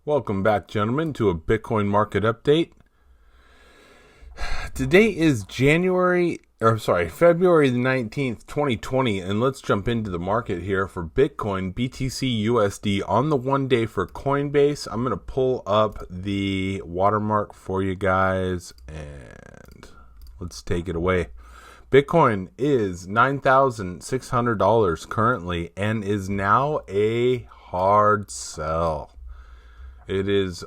Welcome back, gentlemen, to a Bitcoin market update. Today is February the 19th, 2020, and let's jump into the market here for Bitcoin, BTC USD on the 1 day for Coinbase. I'm going to pull up the watermark for you guys, and let's take it away. Bitcoin is $9,600 currently and is now a hard sell. It is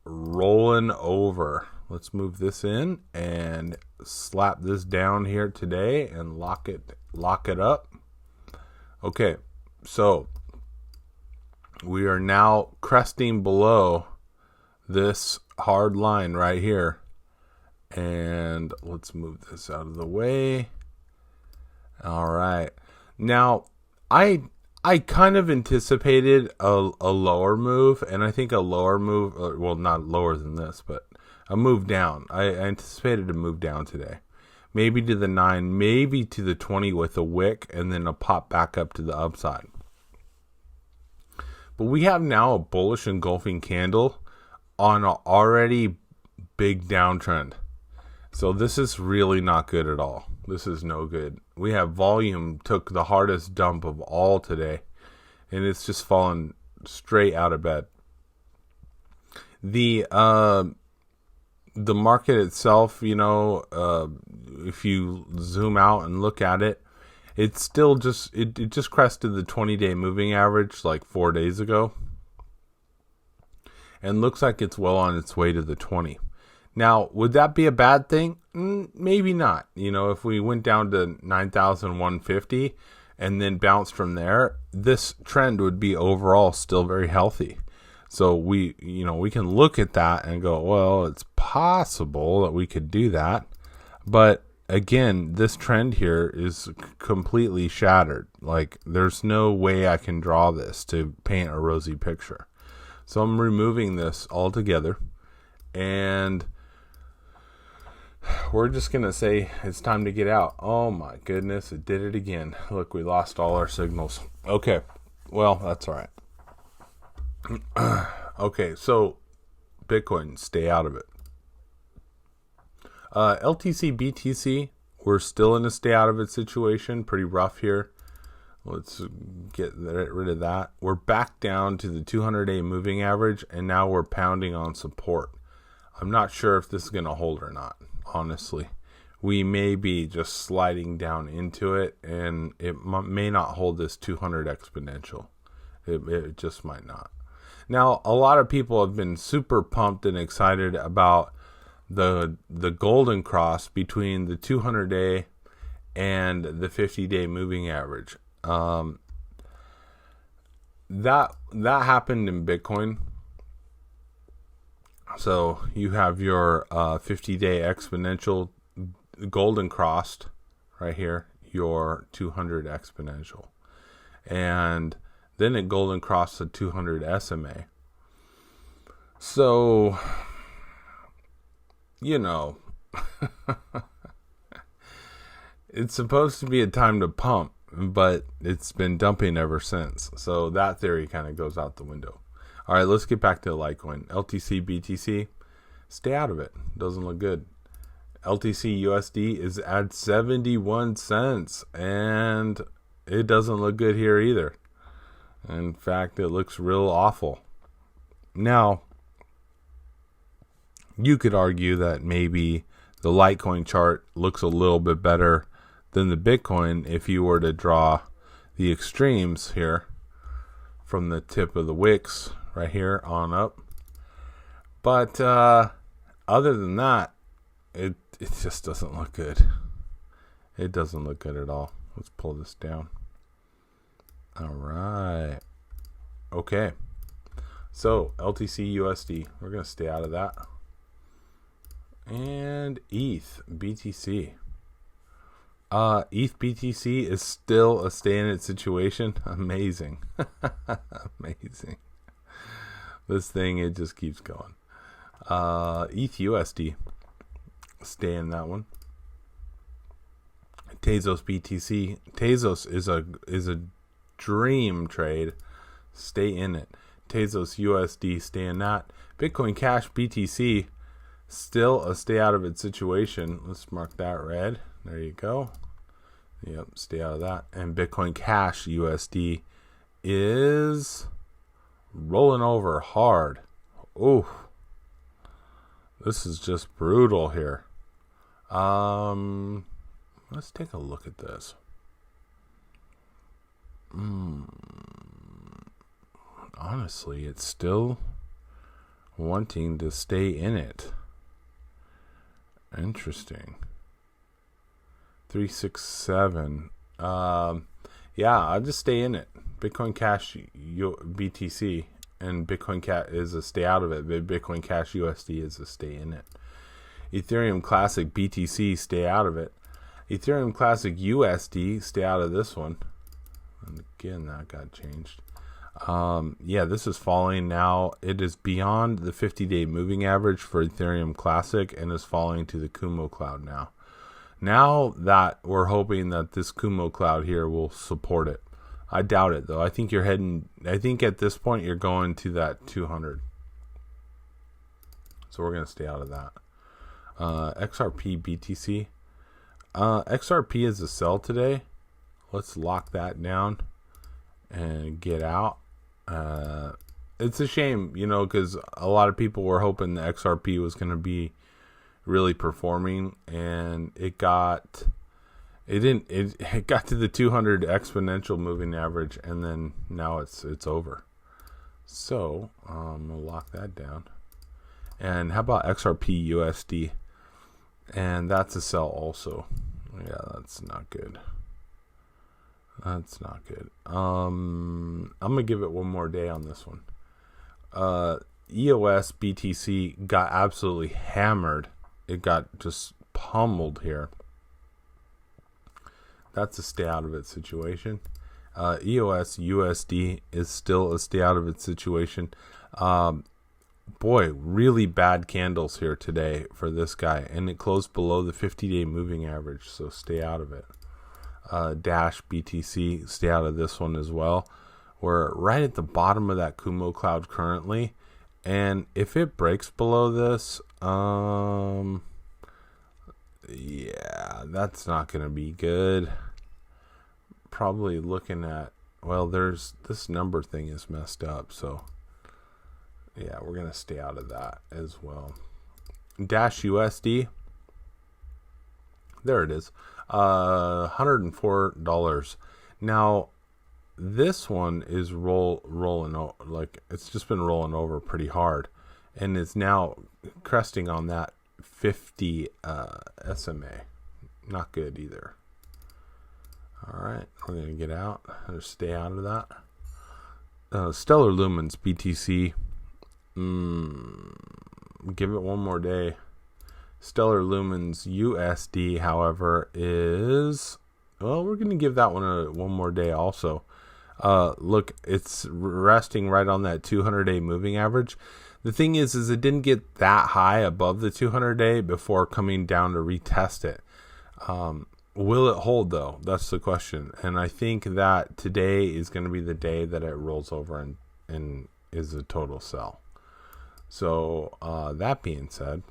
rolling over. Let's move this in and slap this down here today and lock it up. Okay, so we are now cresting below this hard line right here. And let's move this out of the way. All right. Now, I kind of anticipated a lower move, and I think a lower move, well, not lower than this, but a move down. I anticipated a move down today. Maybe to the 9, maybe to the 20 with a wick, and then a pop back up to the upside. But we have now a bullish engulfing candle on an already big downtrend. So this is really not good at all. This is no good. We have volume took the hardest dump of all today, and it's just fallen straight out of bed. The market itself, if you zoom out and look at it, it's still just it just crested the 20-day moving average like 4 days ago, and looks like it's well on its way to the 20. Now, would that be a bad thing? Maybe not. If we went down to 9,150 and then bounced from there, this trend would be overall still very healthy. So we can look at that and go, well, it's possible that we could do that. But again, this trend here is completely shattered. Like, there's no way I can draw this to paint a rosy picture. So I'm removing this altogether, and we're just going to say it's time to get out. Oh my goodness, it did it again. Look, we lost all our signals. Okay, well, that's all right. Okay, so Bitcoin, stay out of it. LTC, BTC, we're still in a stay out of it situation. Pretty rough here. Let's get rid of that. We're back down to the 200-day moving average, and now we're pounding on support. I'm not sure if this is going to hold or not. Honestly, we may be just sliding down into it, and it may not hold this 200 exponential. It just might not. Now, a lot of people have been super pumped and excited about the golden cross between the 200-day and the 50-day moving average. That happened in Bitcoin. So you have your 50-day exponential golden crossed right here, your 200 exponential. And then it golden crossed the 200 SMA. So, it's supposed to be a time to pump, but it's been dumping ever since. So that theory kind of goes out the window. All right, let's get back to Litecoin. LTC, BTC, stay out of it. Doesn't look good. LTC USD is at 71 cents, and it doesn't look good here either. In fact, it looks real awful. Now, you could argue that maybe the Litecoin chart looks a little bit better than the Bitcoin if you were to draw the extremes here from the tip of the wicks right here on up. But other than that, it just doesn't look good. It doesn't look good at all. Let's pull this down. All right. Okay. So LTC USD, we're going to stay out of that. And ETH BTC. ETH BTC is still a stay in it situation. Amazing. Amazing. This thing, it just keeps going. ETH USD, stay in that one. Tezos BTC. Tezos is a dream trade. Stay in it. Tezos USD, stay in that. Bitcoin Cash BTC, still a stay out of it situation. Let's mark that red. There you go. Yep, stay out of that. And Bitcoin Cash USD is rolling over hard. Ooh, this is just brutal here. Let's take a look at this. Honestly, it's still wanting to stay in it. Interesting. 367. Yeah, I'll just stay in it. Bitcoin Cash BTC and Bitcoin Cash is a stay out of it. Bitcoin Cash USD is a stay in it. Ethereum Classic BTC, stay out of it. Ethereum Classic USD, stay out of this one. And again, that got changed. Yeah, this is falling now. It is beyond the 50-day moving average for Ethereum Classic and is falling to the Kumo cloud now. Now that we're hoping that this Kumo cloud here will support it. I doubt it though. I think at this point you're going to that 200. So we're going to stay out of that. XRP BTC. XRP is a sell today. Let's lock that down and get out. It's a shame, because a lot of people were hoping the XRP was going to be really performing, and it got to the 200 exponential moving average, and then now it's over. So we'll lock that down. And how about XRP USD? And that's a sell also. Yeah, that's not good. That's not good. I'm gonna give it one more day on this one. EOS BTC got absolutely hammered. It got just pummeled here. That's a stay out of it situation. EOS USD is still a stay out of it situation. Boy, really bad candles here today for this guy, and it closed below the 50-day moving average, so stay out of it. Dash BTC, stay out of this one as well. We're right at the bottom of that Kumo cloud currently, and if it breaks below this, yeah, that's not going to be good. Probably looking at, well, there's this number thing is messed up, so yeah, we're going to stay out of that as well. Dash USD, there it is, $104. Now, this one is rolling, like it's just been rolling over pretty hard, and it's now cresting on that 50 SMA. Not good either. All right, we're going to get out or stay out of that. Stellar Lumens BTC. Give it one more day. Stellar Lumens USD, however, is, well, we're going to give that one one more day also. Look, it's resting right on that 200-day moving average. The thing is it didn't get that high above the 200-day before coming down to retest it. Will it hold, though? That's the question. And I think that today is going to be the day that it rolls over and is a total sell. So that being said,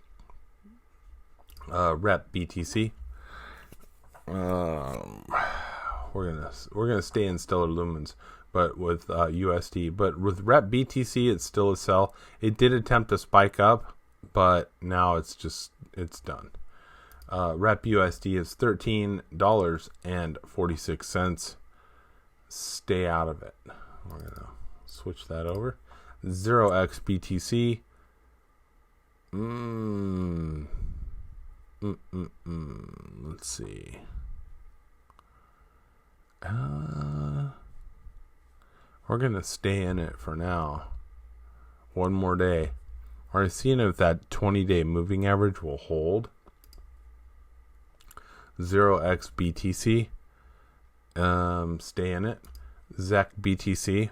Rep BTC. We're gonna stay in Stellar Lumens, but with USD. But with Rep BTC, it's still a sell. It did attempt to spike up, but now it's done. Rep USD is $13.46. Stay out of it. We're gonna switch that over. 0x BTC. Let's see. We're gonna stay in it for now. One more day. We're seeing if that 20-day moving average will hold. 0x BTC. Stay in it. ZEC BTC.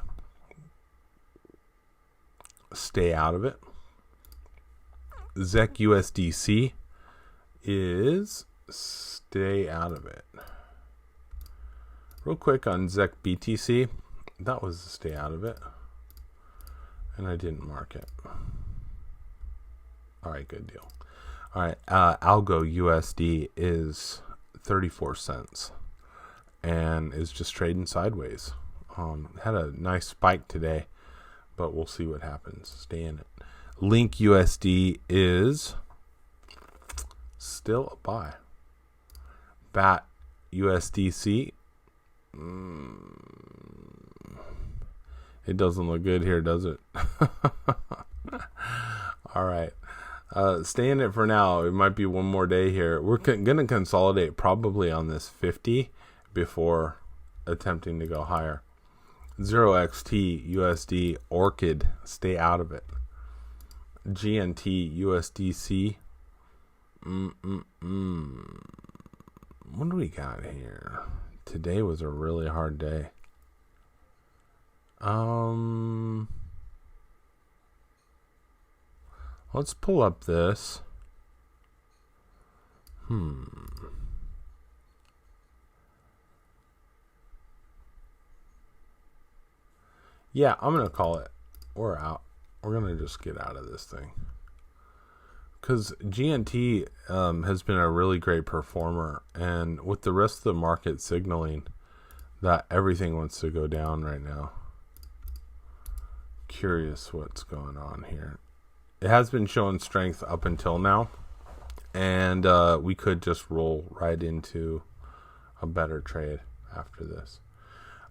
Stay out of it. ZEC USDC is stay out of it. Real quick on ZEC BTC, that was stay out of it. And I didn't mark it. All right, good deal. All right, Algo USD is 34 cents and is just trading sideways. Had a nice spike today, but we'll see what happens. Stay in it. Link USD is still a buy. BAT USDC. It doesn't look good here, does it? All right. Stay in it for now. It might be one more day here. We're going to consolidate probably on this 50 before attempting to go higher. 0XT USD Orchid. Stay out of it. GNT USDC. What do we got here? Today was a really hard day. Let's pull up this. Yeah, I'm going to call it. We're out. We're going to just get out of this thing. Because GNT has been a really great performer. And with the rest of the market signaling that everything wants to go down right now. Curious what's going on here. It has been showing strength up until now. And we could just roll right into a better trade after this.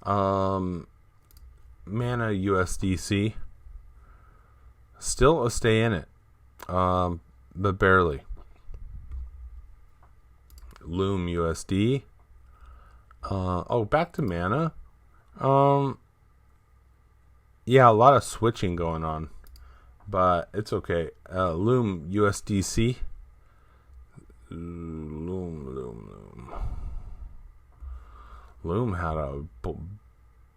Mana USDC. Still a stay in it. But barely. Loom USD. Back to Mana. Yeah, a lot of switching going on. But it's okay. Loom USDC. Loom had a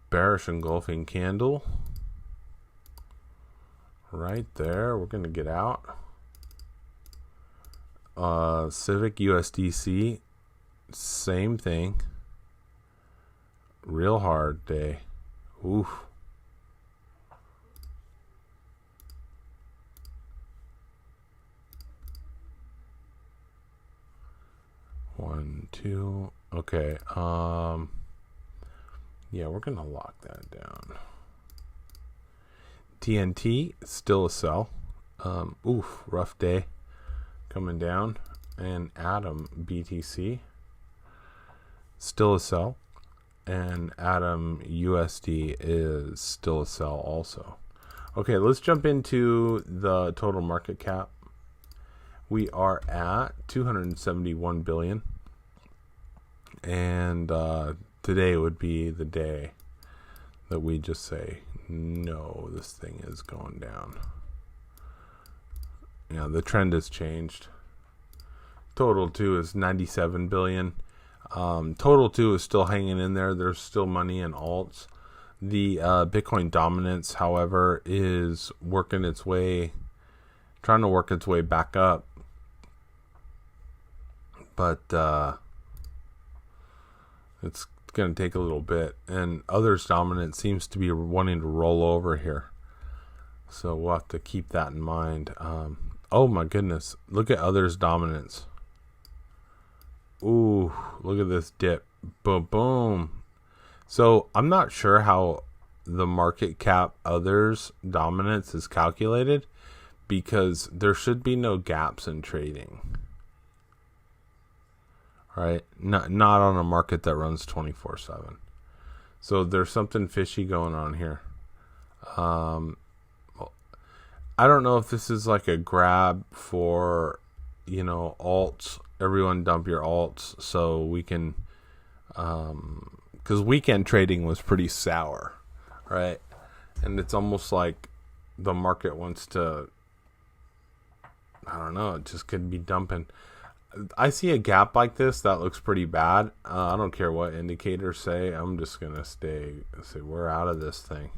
bearish engulfing candle. Right there. We're going to get out. Civic USDC. Same thing. Real hard day. Oof. One, two. Okay. Yeah, we're gonna lock that down. TNT still a sell. Rough day coming down. And Atom BTC still a sell. And Atom USD is still a sell also. Okay, let's jump into the total market cap. We are at 271 billion. And today would be the day that we just say, no, this thing is going down. Yeah, the trend has changed. Total 2 is 97 billion. Total 2 is still hanging in there. There's still money in alts. The Bitcoin dominance, however, is trying to work its way back up. But it's going to take a little bit. And others dominance seems to be wanting to roll over here. So we'll have to keep that in mind. Oh my goodness. Look at others dominance. Ooh, look at this dip. Boom, boom. So I'm not sure how the market cap others dominance is calculated because there should be no gaps in trading. Right? Not on a market that runs 24/7. So there's something fishy going on here. I don't know if this is like a grab for, alts. Everyone dump your alts so we can, because weekend trading was pretty sour, right? And it's almost like the market wants to, I don't know, it just could be dumping. I see a gap like this that looks pretty bad. I don't care what indicators say. I'm just going to say we're out of this thing.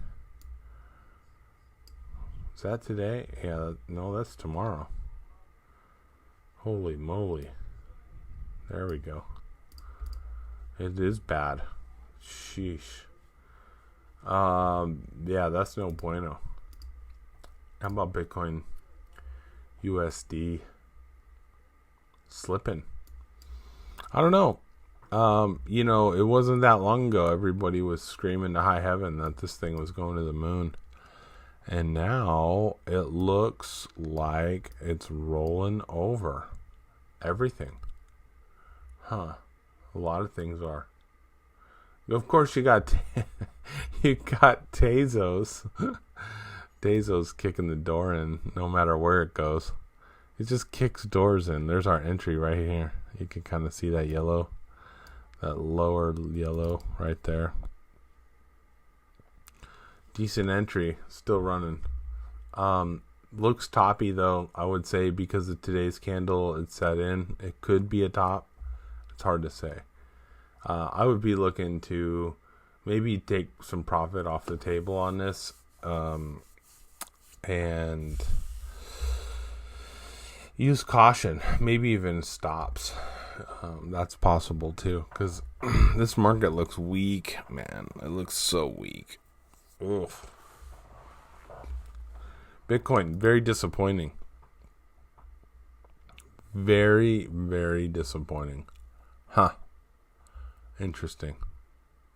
Is that today? Yeah, no, that's tomorrow. Holy moly. There we go. It is bad. Sheesh. Yeah, that's no bueno. How about Bitcoin USD slipping? I don't know. It wasn't that long ago everybody was screaming to high heaven that this thing was going to the moon. And now it looks like it's rolling over everything. A lot of things are. Of course, you got Tezos. Tezos kicking the door in no matter where it goes. It just kicks doors in. There's our entry right here. You can kind of see that yellow. That lower yellow right there. Decent entry. Still running. Looks toppy though, I would say, because of today's candle it's set in. It could be a top. It's hard to say. I would be looking to maybe take some profit off the table on this. And use caution. Maybe even stops. That's possible too, because this market looks weak, man. It looks so weak. Oof. Bitcoin, very disappointing. Very, very disappointing. Interesting.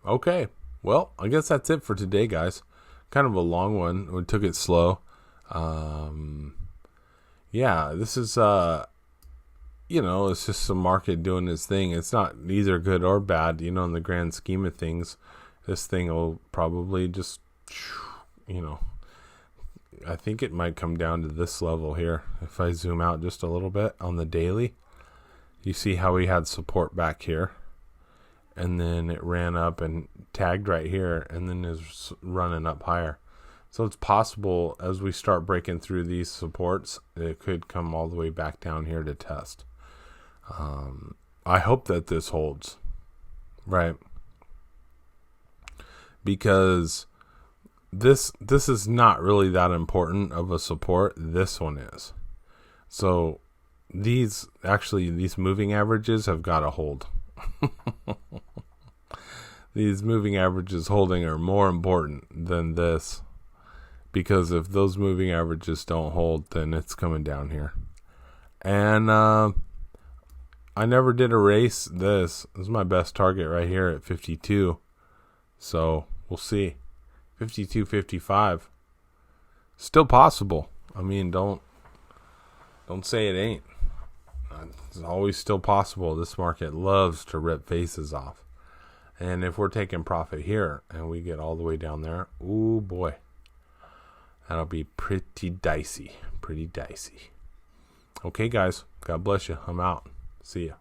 Okay. Well, I guess that's it for today, guys. Kind of a long one. We took it slow. This is it's just the market doing its thing. It's not either good or bad, in the grand scheme of things. This thing will probably just, I think it might come down to this level here. If I zoom out just a little bit on the daily, you see how we had support back here, and then it ran up and tagged right here, and then is running up higher. So it's possible as we start breaking through these supports, it could come all the way back down here to test. I hope that this holds, right? Because this is not really that important of a support. This one is. So these moving averages have got to hold. These moving averages holding are more important than this, because if those moving averages don't hold, then it's coming down here. And I never did erase this. This is my best target right here at 52. So we'll see. 52, 55. Still possible. I mean, don't say it ain't. It's always still possible. This market loves to rip faces off. And if we're taking profit here and we get all the way down there, ooh boy, that'll be pretty dicey. Pretty dicey. Okay, guys. God bless you. I'm out. See ya.